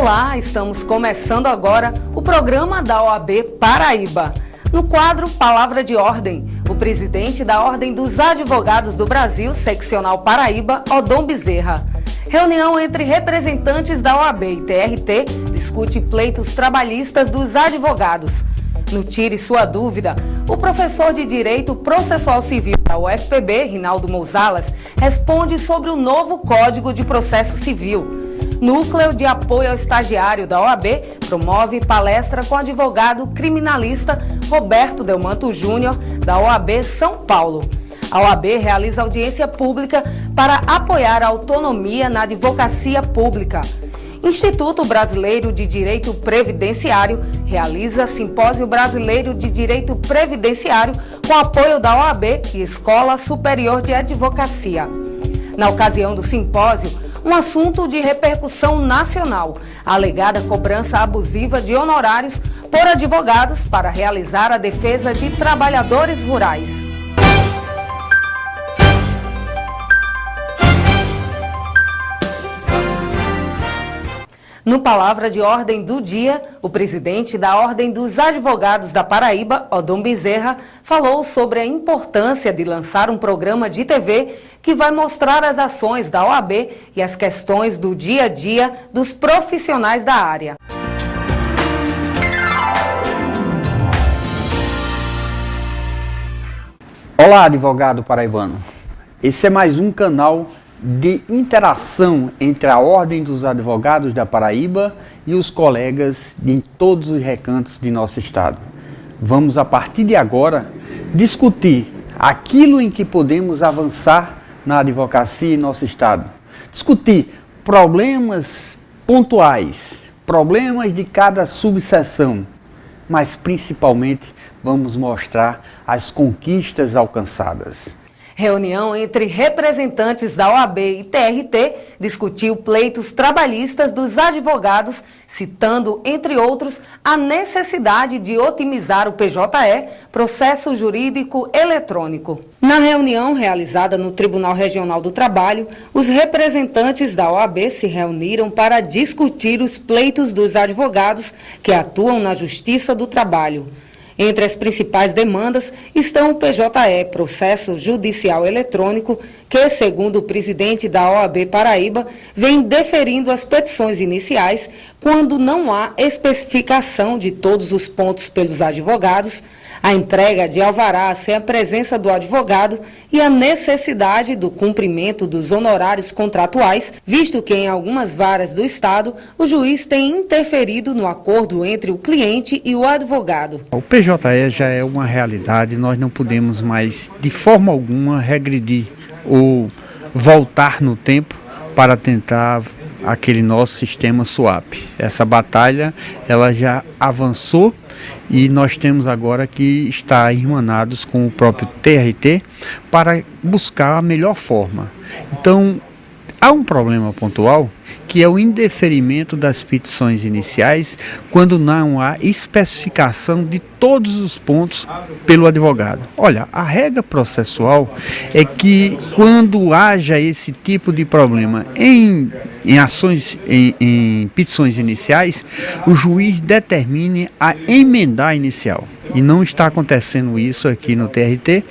Olá, estamos começando agora o programa da OAB Paraíba. No quadro Palavra de Ordem, o presidente da Ordem dos Advogados do Brasil, seccional Paraíba, Odom Bezerra. Reunião entre representantes da OAB e TRT discute pleitos trabalhistas dos advogados. No Tire Sua Dúvida, o professor de Direito Processual Civil da UFPB, Rinaldo Mouzalas, responde sobre o novo Código de Processo Civil. Núcleo de Apoio ao Estagiário da OAB promove palestra com o advogado criminalista Roberto Delmanto Júnior, da OAB São Paulo. A OAB realiza audiência pública para apoiar a autonomia na advocacia pública. Instituto Brasileiro de Direito Previdenciário realiza Simpósio Brasileiro de Direito Previdenciário com apoio da OAB e Escola Superior de Advocacia. Na ocasião do simpósio, um assunto de repercussão nacional, a alegada cobrança abusiva de honorários por advogados para realizar a defesa de trabalhadores rurais. No Palavra de Ordem do Dia, o presidente da Ordem dos Advogados da Paraíba, Odom Bezerra, falou sobre a importância de lançar um programa de TV que vai mostrar as ações da OAB e as questões do dia a dia dos profissionais da área. Olá, advogado paraibano. Esse é mais um canal de interação entre a Ordem dos Advogados da Paraíba e os colegas em todos os recantos de nosso estado. Vamos, a partir de agora, discutir aquilo em que podemos avançar na advocacia em nosso estado. Discutir problemas pontuais, problemas de cada subseção, mas principalmente vamos mostrar as conquistas alcançadas. Reunião entre representantes da OAB e TRT discutiu pleitos trabalhistas dos advogados, citando, entre outros, a necessidade de otimizar o PJE, Processo Jurídico Eletrônico. Na reunião realizada no Tribunal Regional do Trabalho, os representantes da OAB se reuniram para discutir os pleitos dos advogados que atuam na Justiça do Trabalho. Entre as principais demandas estão o PJE, Processo Judicial Eletrônico, que, segundo o presidente da OAB Paraíba, vem deferindo as petições iniciais quando não há especificação de todos os pontos pelos advogados, a entrega de alvará sem a presença do advogado e a necessidade do cumprimento dos honorários contratuais, visto que em algumas varas do Estado o juiz tem interferido no acordo entre o cliente e o advogado. O PJE já é uma realidade, nós não podemos mais, de forma alguma, regredir ou voltar no tempo para tentar aquele nosso sistema SUAP. Essa batalha, ela já avançou e nós temos agora que estar irmanados com o próprio TRT para buscar a melhor forma. Então, há um problema pontual que é o indeferimento das petições iniciais quando não há especificação de todos os pontos pelo advogado. Olha, a regra processual é que quando haja esse tipo de problema em ações, em petições iniciais, o juiz determine a emendar a inicial. E não está acontecendo isso aqui no TRT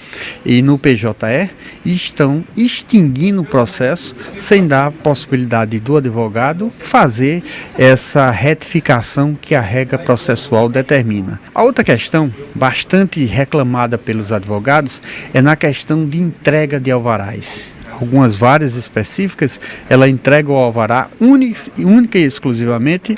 e no PJE, e estão extinguindo o processo sem dar a possibilidade do advogado fazer essa retificação que a regra processual determina. A outra questão, bastante reclamada pelos advogados, é na questão de entrega de alvarás. Algumas varas específicas, ela entrega o alvará única e exclusivamente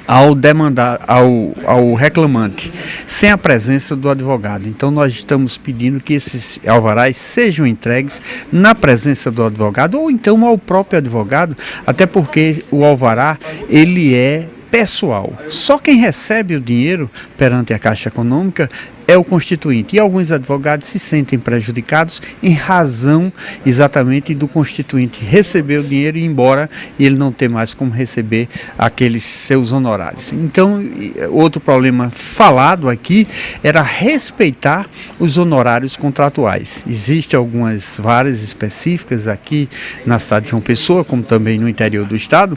ao reclamante, sem a presença do advogado. Então nós estamos pedindo que esses alvarás sejam entregues na presença do advogado ou então ao próprio advogado, até porque o alvará, ele é pessoal. Só quem recebe o dinheiro perante a Caixa Econômica é o constituinte. E alguns advogados se sentem prejudicados em razão exatamente do constituinte receber o dinheiro e ir embora e ele não ter mais como receber aqueles seus honorários. Então, outro problema falado aqui era respeitar os honorários contratuais. Existem algumas varas específicas aqui na cidade de João Pessoa, como também no interior do estado,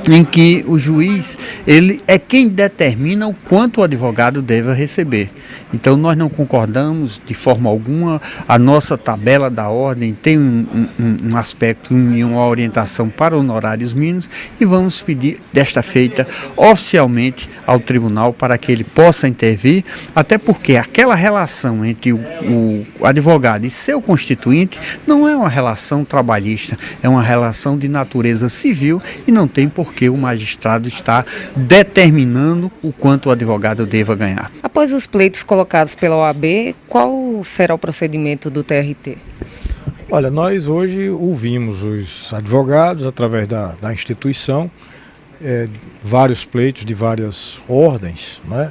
em que o juiz ele é quem determina o quanto o advogado deve receber. Então nós não concordamos de forma alguma, a nossa tabela da ordem tem um aspecto e uma orientação para honorários mínimos e vamos pedir desta feita oficialmente ao tribunal para que ele possa intervir, até porque aquela relação entre o advogado e seu constituinte não é uma relação trabalhista, é uma relação de natureza civil e não tem por que o magistrado estar determinando o quanto o advogado deva ganhar. Após os pleitos colocados pela OAB, qual será o procedimento do TRT? Olha, nós hoje ouvimos os advogados através da instituição, vários pleitos de várias ordens, né?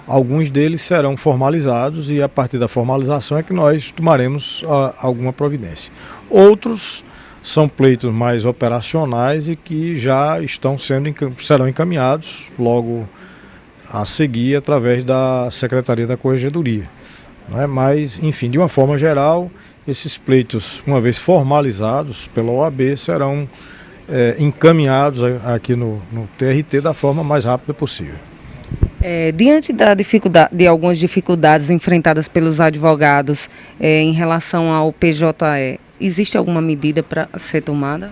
Alguns deles serão formalizados e a partir da formalização é que nós tomaremos alguma providência. Outros são pleitos mais operacionais e que já serão encaminhados logo a seguir através da Secretaria da Corregedoria, né? Mas, enfim, de uma forma geral, esses pleitos, uma vez formalizados pela OAB, serão encaminhados aqui no TRT da forma mais rápida possível. Diante de algumas dificuldades enfrentadas pelos advogados em relação ao PJE, existe alguma medida para ser tomada?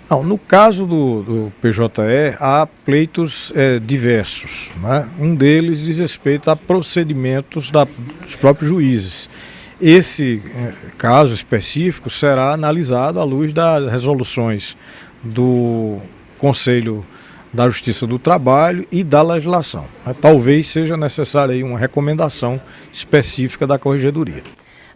Não, no caso do PJE, há pleitos diversos, né? Um deles diz respeito a procedimentos dos próprios juízes. Esse caso específico será analisado à luz das resoluções do Conselho da Justiça do Trabalho e da legislação. Talvez seja necessária aí uma recomendação específica da Corregedoria.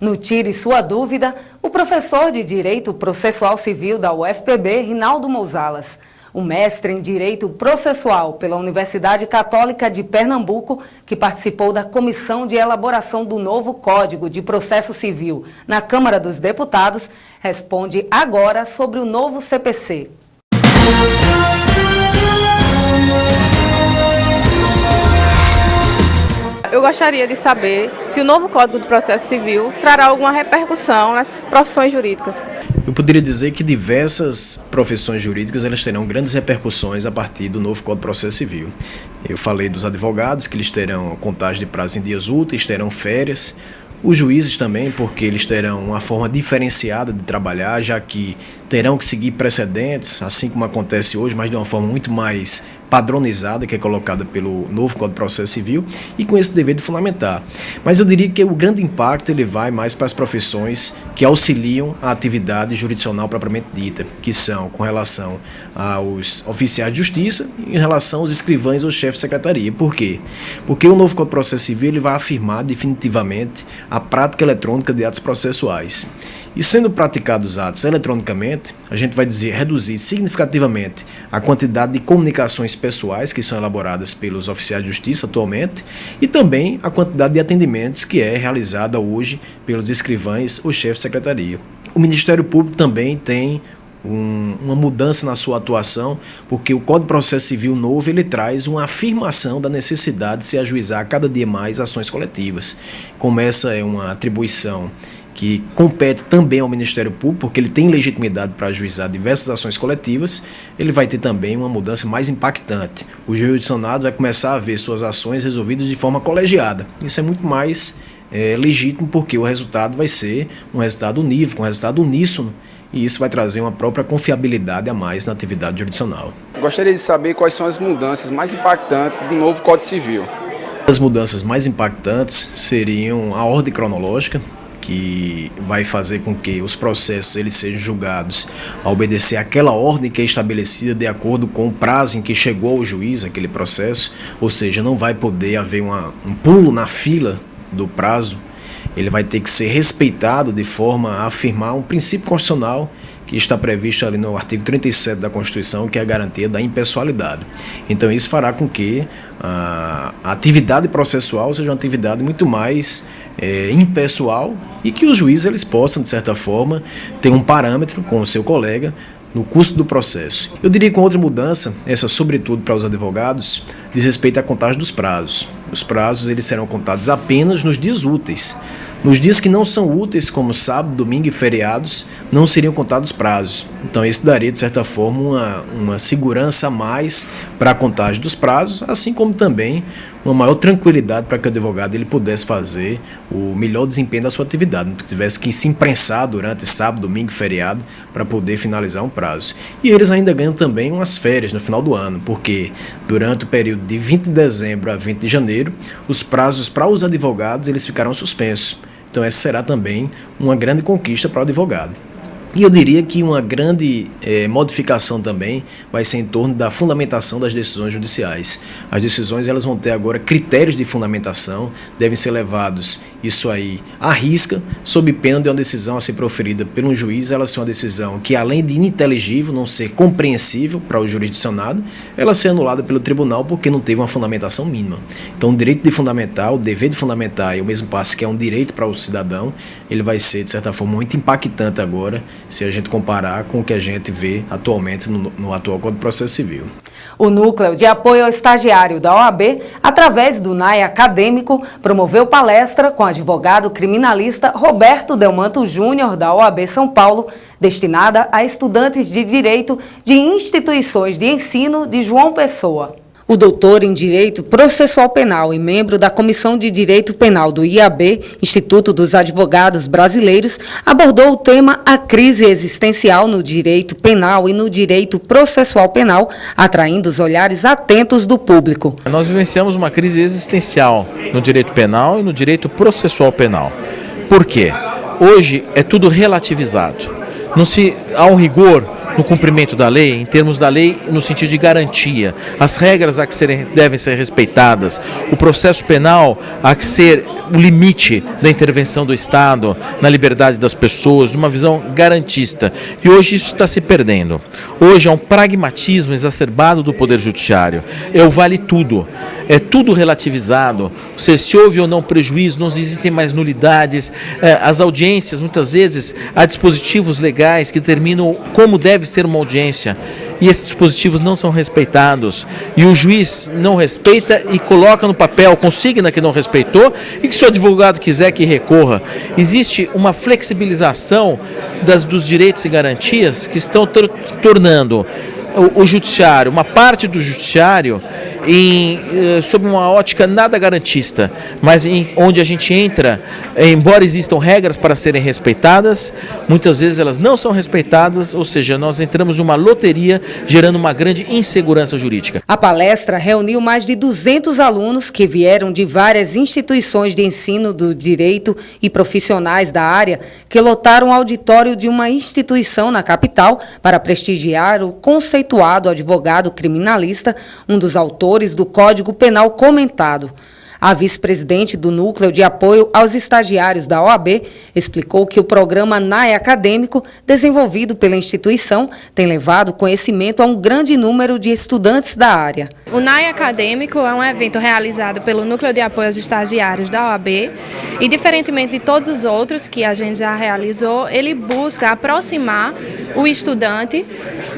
No Tire Sua Dúvida, o professor de Direito Processual Civil da UFPB, Rinaldo Mouzalas, o mestre em Direito Processual pela Universidade Católica de Pernambuco, que participou da comissão de elaboração do novo Código de Processo Civil na Câmara dos Deputados, responde agora sobre o novo CPC. Eu gostaria de saber se o novo Código de Processo Civil trará alguma repercussão nas profissões jurídicas. Eu poderia dizer que diversas profissões jurídicas elas terão grandes repercussões a partir do novo Código de Processo Civil. Eu falei dos advogados, que eles terão contagem de prazo em dias úteis, terão férias. Os juízes também, porque eles terão uma forma diferenciada de trabalhar, já que terão que seguir precedentes, assim como acontece hoje, mas de uma forma muito mais padronizada, que é colocada pelo novo Código de Processo Civil, e com esse dever de fundamentar. Mas eu diria que o grande impacto ele vai mais para as profissões que auxiliam a atividade jurisdicional propriamente dita, que são com relação aos oficiais de justiça e em relação aos escrivães ou chefes de secretaria. Por quê? Porque o novo Código de Processo Civil ele vai afirmar definitivamente a prática eletrônica de atos processuais. E sendo praticados atos eletronicamente, a gente vai reduzir significativamente a quantidade de comunicações pessoais que são elaboradas pelos oficiais de justiça atualmente e também a quantidade de atendimentos que é realizada hoje pelos escrivães ou chefes de secretaria. O Ministério Público também tem uma mudança na sua atuação, porque o Código de Processo Civil novo ele traz uma afirmação da necessidade de se ajuizar cada dia mais ações coletivas. Como essa é uma atribuição que compete também ao Ministério Público, porque ele tem legitimidade para ajuizar diversas ações coletivas, ele vai ter também uma mudança mais impactante. O jurisdicionado vai começar a ver suas ações resolvidas de forma colegiada. Isso é muito mais legítimo, porque o resultado vai ser um resultado unívoco, um resultado uníssono, e isso vai trazer uma própria confiabilidade a mais na atividade jurisdicional. Gostaria de saber quais são as mudanças mais impactantes do novo Código Civil. As mudanças mais impactantes seriam a ordem cronológica, que vai fazer com que os processos eles sejam julgados a obedecer àquela ordem que é estabelecida de acordo com o prazo em que chegou ao juiz aquele processo, ou seja, não vai poder haver um pulo na fila do prazo, ele vai ter que ser respeitado de forma a afirmar um princípio constitucional que está previsto ali no artigo 37 da Constituição, que é a garantia da impessoalidade. Então isso fará com que a atividade processual seja uma atividade muito mais impessoal e que os juízes eles possam, de certa forma, ter um parâmetro com o seu colega no curso do processo. Eu diria que outra mudança, essa sobretudo para os advogados, diz respeito à contagem dos prazos. Os prazos eles serão contados apenas nos dias úteis. Nos dias que não são úteis, como sábado, domingo e feriados, não seriam contados prazos. Então isso daria, de certa forma, uma segurança a mais para a contagem dos prazos, assim como também uma maior tranquilidade para que o advogado ele pudesse fazer o melhor desempenho da sua atividade, não tivesse que se imprensar durante sábado, domingo e feriado para poder finalizar um prazo. E eles ainda ganham também umas férias no final do ano, porque durante o período de 20 de dezembro a 20 de janeiro, os prazos para os advogados eles ficarão suspensos. Então essa será também uma grande conquista para o advogado. E eu diria que uma grande modificação também vai ser em torno da fundamentação das decisões judiciais. As decisões elas vão ter agora critérios de fundamentação, devem ser levados isso aí à risca, sob pena de uma decisão a ser proferida por um juiz, ela ser uma decisão que além de ininteligível, não ser compreensível para o jurisdicionado, ela ser anulada pelo tribunal porque não teve uma fundamentação mínima. Então o direito de fundamentar, o dever de fundamentar e o mesmo passo que é um direito para o cidadão, ele vai ser de certa forma muito impactante agora, se a gente comparar com o que a gente vê atualmente no atual Código de Processo Civil. O Núcleo de Apoio ao Estagiário da OAB, através do NAE Acadêmico, promoveu palestra com o advogado criminalista Roberto Delmanto Júnior, da OAB São Paulo, destinada a estudantes de Direito de instituições de ensino de João Pessoa. O doutor em Direito Processual Penal e membro da Comissão de Direito Penal do IAB, Instituto dos Advogados Brasileiros, abordou o tema A Crise Existencial no Direito Penal e no Direito Processual Penal, atraindo os olhares atentos do público. Nós vivenciamos uma crise existencial no direito penal e no direito processual penal. Por quê? Hoje é tudo relativizado. Não se há um rigor no cumprimento da lei, em termos da lei no sentido de garantia, as regras a que devem ser respeitadas, o processo penal a que ser o limite da intervenção do Estado na liberdade das pessoas, de uma visão garantista. E hoje isso está se perdendo. Hoje há um pragmatismo exacerbado do Poder Judiciário. É o vale tudo. É tudo relativizado. Se houve ou não prejuízo, não existem mais nulidades. As audiências, muitas vezes, há dispositivos legais que determinam como deve ser uma audiência. E esses dispositivos não são respeitados. E o juiz não respeita e coloca no papel, consigna que não respeitou e que se o advogado quiser que recorra. Existe uma flexibilização dos direitos e garantias que estão tornando o judiciário, uma parte do judiciário, sob uma ótica nada garantista, mas onde a gente entra, embora existam regras para serem respeitadas, muitas vezes elas não são respeitadas, ou seja, nós entramos numa loteria, gerando uma grande insegurança jurídica. A palestra reuniu mais de 200 alunos que vieram de várias instituições de ensino do direito e profissionais da área, que lotaram o auditório de uma instituição na capital para prestigiar o conceituado advogado criminalista, um dos autores do Código Penal comentado. A vice-presidente do Núcleo de Apoio aos Estagiários da OAB explicou que o programa NAE Acadêmico, desenvolvido pela instituição, tem levado conhecimento a um grande número de estudantes da área. O NAE Acadêmico é um evento realizado pelo Núcleo de Apoio aos Estagiários da OAB e, diferentemente de todos os outros que a gente já realizou, ele busca aproximar o estudante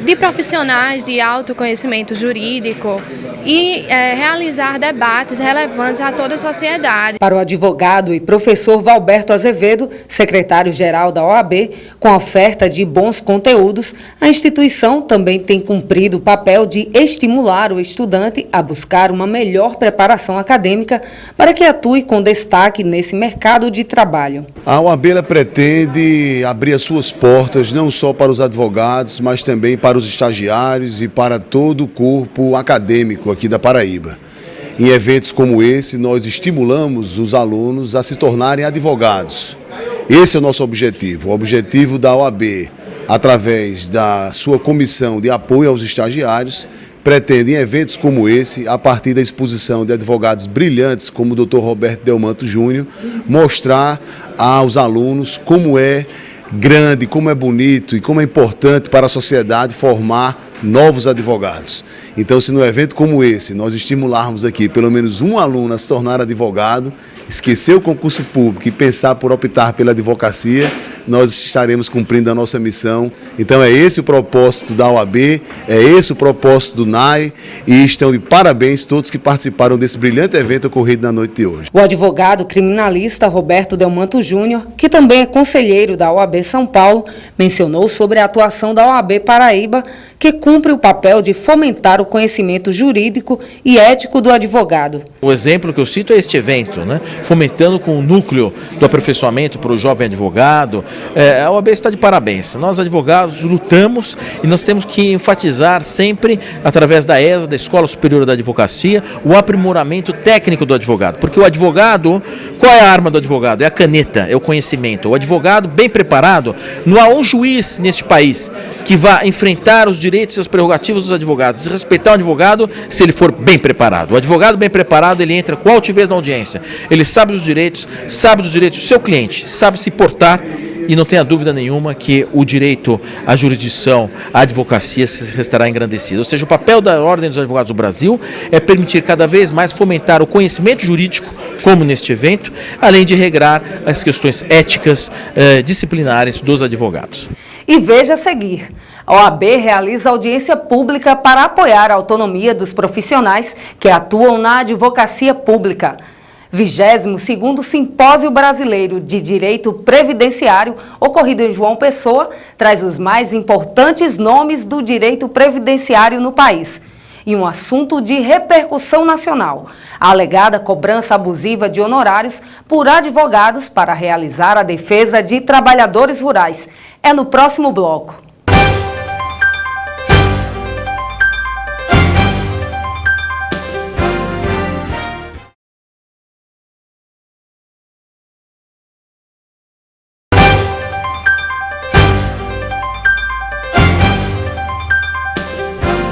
de profissionais de alto conhecimento jurídico e realizar debates relevantes a toda a sociedade. Para o advogado e professor Valberto Azevedo, secretário-geral da OAB, com a oferta de bons conteúdos, a instituição também tem cumprido o papel de estimular o estudante a buscar uma melhor preparação acadêmica para que atue com destaque nesse mercado de trabalho. A OAB pretende abrir as suas portas não só para os advogados, mas também para os estagiários e para todo o corpo acadêmico aqui da Paraíba. Em eventos como esse, nós estimulamos os alunos a se tornarem advogados. Esse é o nosso objetivo. O objetivo da OAB, através da sua comissão de apoio aos estagiários, pretende, em eventos como esse, a partir da exposição de advogados brilhantes, como o Dr. Roberto Delmanto Júnior, mostrar aos alunos como é grande, como é bonito e como é importante para a sociedade formar novos advogados. Então, se num evento como esse nós estimularmos aqui pelo menos um aluno a se tornar advogado, esquecer o concurso público e pensar por optar pela advocacia, nós estaremos cumprindo a nossa missão. Então é esse o propósito da OAB, é esse o propósito do NAI, e estão de parabéns todos que participaram desse brilhante evento ocorrido na noite de hoje. O advogado criminalista Roberto Delmanto Júnior, que também é conselheiro da OAB São Paulo, mencionou sobre a atuação da OAB Paraíba, que cumpre o papel de fomentar o conhecimento jurídico e ético do advogado. O exemplo que eu cito é este evento, né? Fomentando com o núcleo do aperfeiçoamento para o jovem advogado. A OAB está de parabéns. Nós, advogados, lutamos e nós temos que enfatizar sempre, através da ESA, da Escola Superior da Advocacia, o aprimoramento técnico do advogado. Porque o advogado, qual é a arma do advogado? É a caneta, é o conhecimento. O advogado bem preparado, não há um juiz neste país que vá enfrentar os direitos e as prerrogativas dos advogados, respeitar o advogado se ele for bem preparado. O advogado bem preparado, ele entra com altivez na audiência. Ele sabe dos direitos do seu cliente, sabe se portar, e não tenha dúvida nenhuma que o direito à jurisdição, à advocacia restará engrandecido. Ou seja, o papel da Ordem dos Advogados do Brasil é permitir cada vez mais fomentar o conhecimento jurídico, como neste evento, além de regrar as questões éticas, disciplinares dos advogados. E veja a seguir. A OAB realiza audiência pública para apoiar a autonomia dos profissionais que atuam na advocacia pública. 22º Simpósio Brasileiro de Direito Previdenciário, ocorrido em João Pessoa, traz os mais importantes nomes do direito previdenciário no país. E um assunto de repercussão nacional: a alegada cobrança abusiva de honorários por advogados para realizar a defesa de trabalhadores rurais. É no próximo bloco.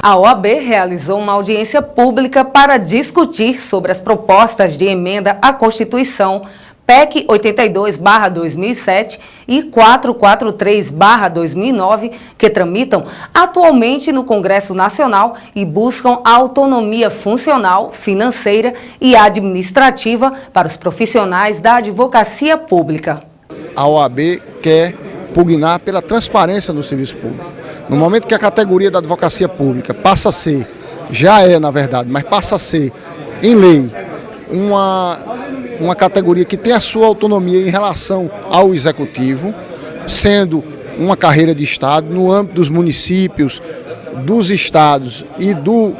A OAB realizou uma audiência pública para discutir sobre as propostas de emenda à Constituição PEC 82/2007 e 443/2009, que tramitam atualmente no Congresso Nacional e buscam a autonomia funcional, financeira e administrativa para os profissionais da advocacia pública. A OAB quer pugnar pela transparência no serviço público. No momento que a categoria da advocacia pública passa a ser, já é na verdade, mas passa a ser, em lei, uma categoria que tem a sua autonomia em relação ao executivo, sendo uma carreira de Estado, no âmbito dos municípios, dos estados e do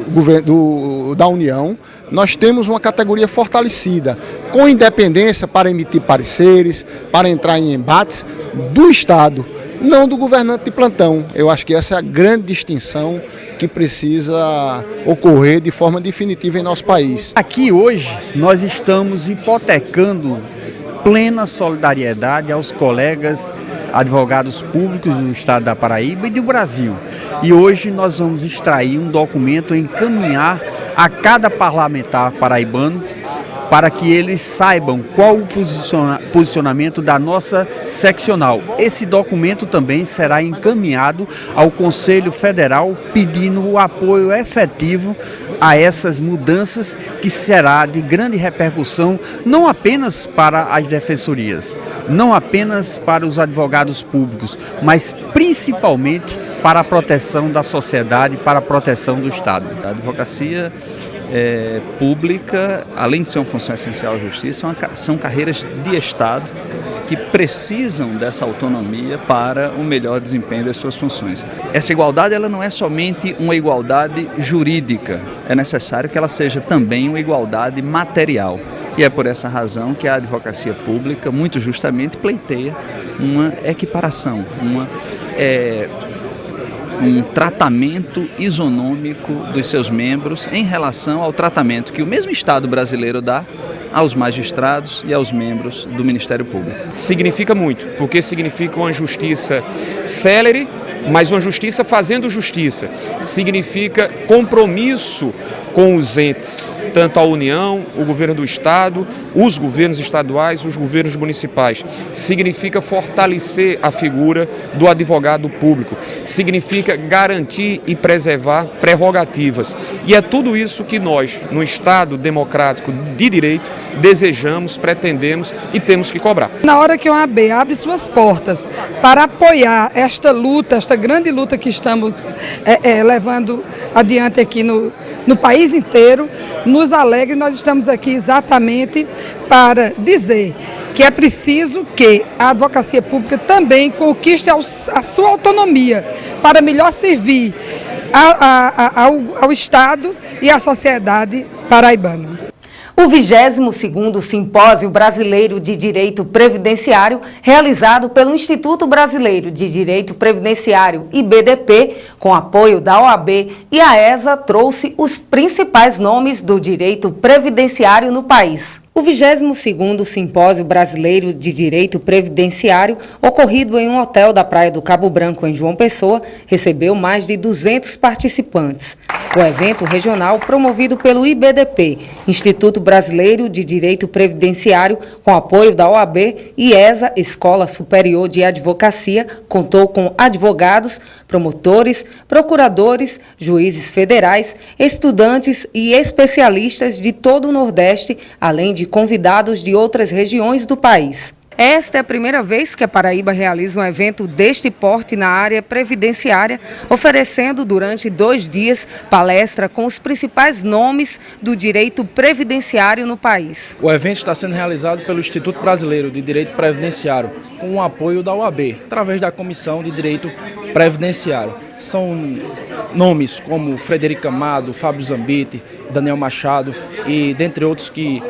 governo da União, nós temos uma categoria fortalecida, com independência para emitir pareceres, para entrar em embates do Estado, não do governante de plantão. Eu acho que essa é a grande distinção que precisa ocorrer de forma definitiva em nosso país. Aqui hoje nós estamos hipotecando plena solidariedade aos colegas advogados públicos do estado da Paraíba e do Brasil. E hoje nós vamos extrair um documento e encaminhar a cada parlamentar paraibano para que eles saibam qual o posicionamento da nossa seccional. Esse documento também será encaminhado ao Conselho Federal pedindo o apoio efetivo a essas mudanças, que será de grande repercussão não apenas para as defensorias, não apenas para os advogados públicos, mas principalmente para a proteção da sociedade, para a proteção do Estado. A advocacia pública, além de ser uma função essencial à justiça, são carreiras de Estado que precisam dessa autonomia para o melhor desempenho das suas funções. Essa igualdade, ela não é somente uma igualdade jurídica, é necessário que ela seja também uma igualdade material. E é por essa razão que a advocacia pública, muito justamente, pleiteia uma equiparação, um tratamento isonômico dos seus membros em relação ao tratamento que o mesmo Estado brasileiro dá aos magistrados e aos membros do Ministério Público. Significa muito, porque significa uma justiça célere, mas uma justiça fazendo justiça. Significa compromisso com os entes tanto a União, o governo do Estado, os governos estaduais, os governos municipais. Significa fortalecer a figura do advogado público, significa garantir e preservar prerrogativas. E é tudo isso que nós, no Estado democrático de direito, desejamos, pretendemos e temos que cobrar. Na hora que a OAB abre suas portas para apoiar esta luta, esta grande luta que estamos levando adiante aqui no país inteiro, nos alegra. Nós estamos aqui exatamente para dizer que é preciso que a advocacia pública também conquiste a sua autonomia para melhor servir ao Estado e à sociedade paraibana. O 22º Simpósio Brasileiro de Direito Previdenciário, realizado pelo Instituto Brasileiro de Direito Previdenciário, IBDP, com apoio da OAB e a ESA, trouxe os principais nomes do direito previdenciário no país. O 22º Simpósio Brasileiro de Direito Previdenciário, ocorrido em um hotel da Praia do Cabo Branco, em João Pessoa, recebeu mais de 200 participantes. O evento regional, promovido pelo IBDP, Instituto Brasileiro de Direito Previdenciário, com apoio da OAB e ESA, Escola Superior de Advocacia, contou com advogados, promotores, procuradores, juízes federais, estudantes e especialistas de todo o Nordeste, além de convidados de outras regiões do país. Esta é a primeira vez que a Paraíba realiza um evento deste porte na área previdenciária, oferecendo durante 2 dias palestra com os principais nomes do direito previdenciário no país. O evento está sendo realizado pelo Instituto Brasileiro de Direito Previdenciário, com o apoio da OAB, através da Comissão de Direito Previdenciário. São nomes como Frederico Amado, Fábio Zambiti, Daniel Machado e dentre outros que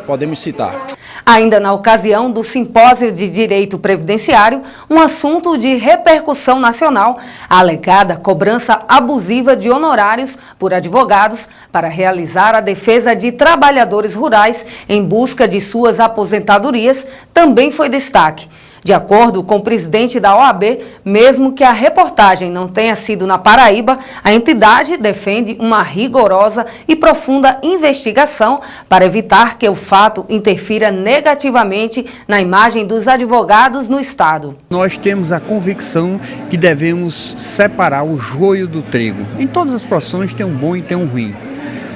podemos citar. Ainda na ocasião do Simpósio de Direito Previdenciário, um assunto de repercussão nacional, a alegada cobrança abusiva de honorários por advogados para realizar a defesa de trabalhadores rurais em busca de suas aposentadorias, também foi destaque. De acordo com o presidente da OAB, mesmo que a reportagem não tenha sido na Paraíba, a entidade defende uma rigorosa e profunda investigação para evitar que o fato interfira negativamente na imagem dos advogados no Estado. Nós temos a convicção que devemos separar o joio do trigo. Em todas as profissões tem um bom e tem um ruim.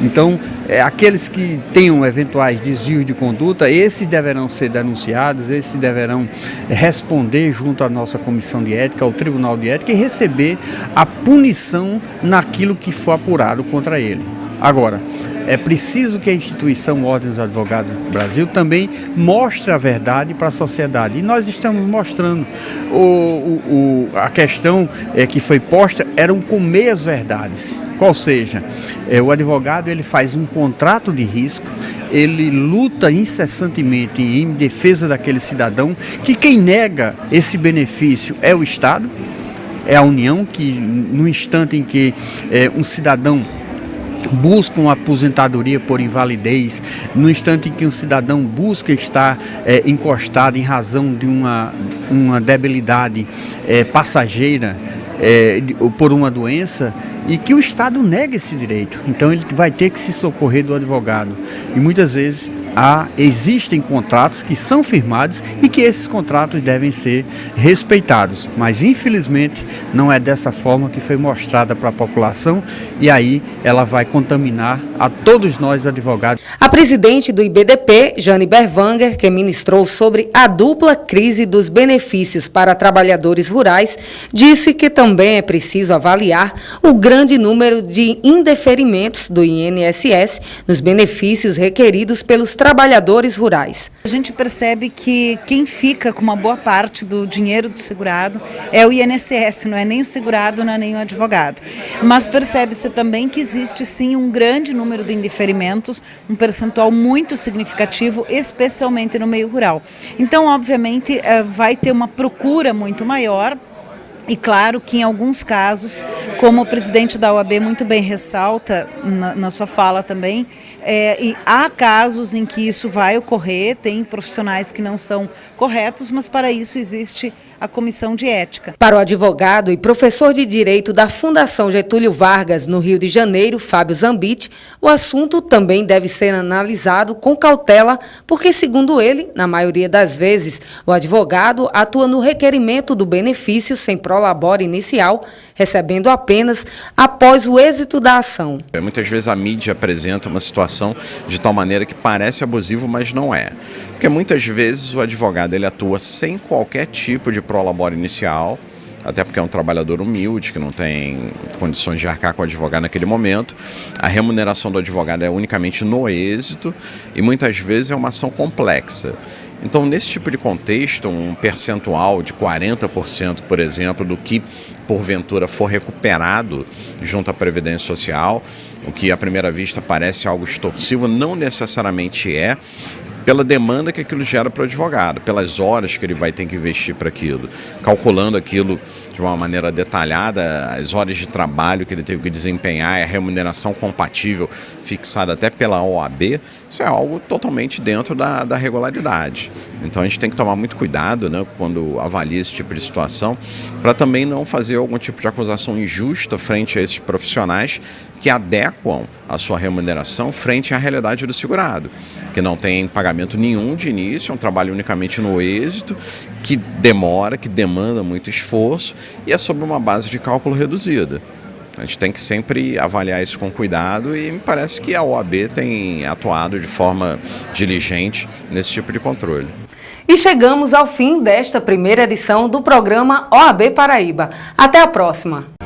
Então, aqueles que tenham eventuais desvios de conduta, esses deverão ser denunciados, esses deverão responder junto à nossa comissão de ética, ao Tribunal de Ética, e receber a punição naquilo que for apurado contra ele. Agora, é preciso que a instituição Ordem dos Advogados do Brasil também mostre a verdade para a sociedade. E nós estamos mostrando. A questão que foi posta eram com meias verdades. Qual seja, o advogado ele faz um contrato de risco, ele luta incessantemente em defesa daquele cidadão, que quem nega esse benefício é o Estado, é a União, que no instante em que um cidadão busca uma aposentadoria por invalidez, no instante em que um cidadão busca estar encostado em razão de uma debilidade passageira por uma doença, e que o Estado nega esse direito. Então ele vai ter que se socorrer do advogado. E muitas vezes existem contratos que são firmados e que esses contratos devem ser respeitados. Mas infelizmente não é dessa forma que foi mostrada para a população, e aí ela vai contaminar a todos nós advogados. A presidente do IBDP, Jane Berwanger, que ministrou sobre a dupla crise dos benefícios para trabalhadores rurais, disse que também é preciso avaliar o grande número de indeferimentos do INSS nos benefícios requeridos pelos trabalhadores rurais. A gente percebe que quem fica com uma boa parte do dinheiro do segurado é o INSS, não é nem o segurado, não é nem o advogado. Mas percebe-se também que existe sim um grande número de indeferimentos, um percentual muito significativo, especialmente no meio rural. Então, obviamente, vai ter uma procura muito maior. E claro que em alguns casos, como o presidente da OAB muito bem ressalta na sua fala também, e há casos em que isso vai ocorrer, tem profissionais que não são corretos, mas para isso existe a comissão de ética. Para o advogado e professor de Direito da Fundação Getúlio Vargas, no Rio de Janeiro, Fábio Zambit, o assunto também deve ser analisado com cautela, porque, segundo ele, na maioria das vezes, o advogado atua no requerimento do benefício sem prolabore inicial, recebendo apenas após o êxito da ação. Muitas vezes a mídia apresenta uma situação de tal maneira que parece abusivo, mas não é. Porque muitas vezes o advogado ele atua sem qualquer tipo de prolabore inicial, até porque é um trabalhador humilde, que não tem condições de arcar com o advogado naquele momento. A remuneração do advogado é unicamente no êxito e muitas vezes é uma ação complexa. Então, nesse tipo de contexto, um percentual de 40%, por exemplo, do que porventura for recuperado junto à Previdência Social, o que à primeira vista parece algo extorsivo, não necessariamente é, pela demanda que aquilo gera para o advogado, pelas horas que ele vai ter que investir para aquilo, calculando aquilo de uma maneira detalhada, as horas de trabalho que ele teve que desempenhar, a remuneração compatível fixada até pela OAB, isso é algo totalmente dentro da regularidade. Então a gente tem que tomar muito cuidado, né, quando avalia esse tipo de situação, para também não fazer algum tipo de acusação injusta frente a esses profissionais que adequam a sua remuneração frente à realidade do segurado, que não tem pagamento nenhum de início, é um trabalho unicamente no êxito, que demora, que demanda muito esforço e é sobre uma base de cálculo reduzida. A gente tem que sempre avaliar isso com cuidado e me parece que a OAB tem atuado de forma diligente nesse tipo de controle. E chegamos ao fim desta primeira edição do programa OAB Paraíba. Até a próxima!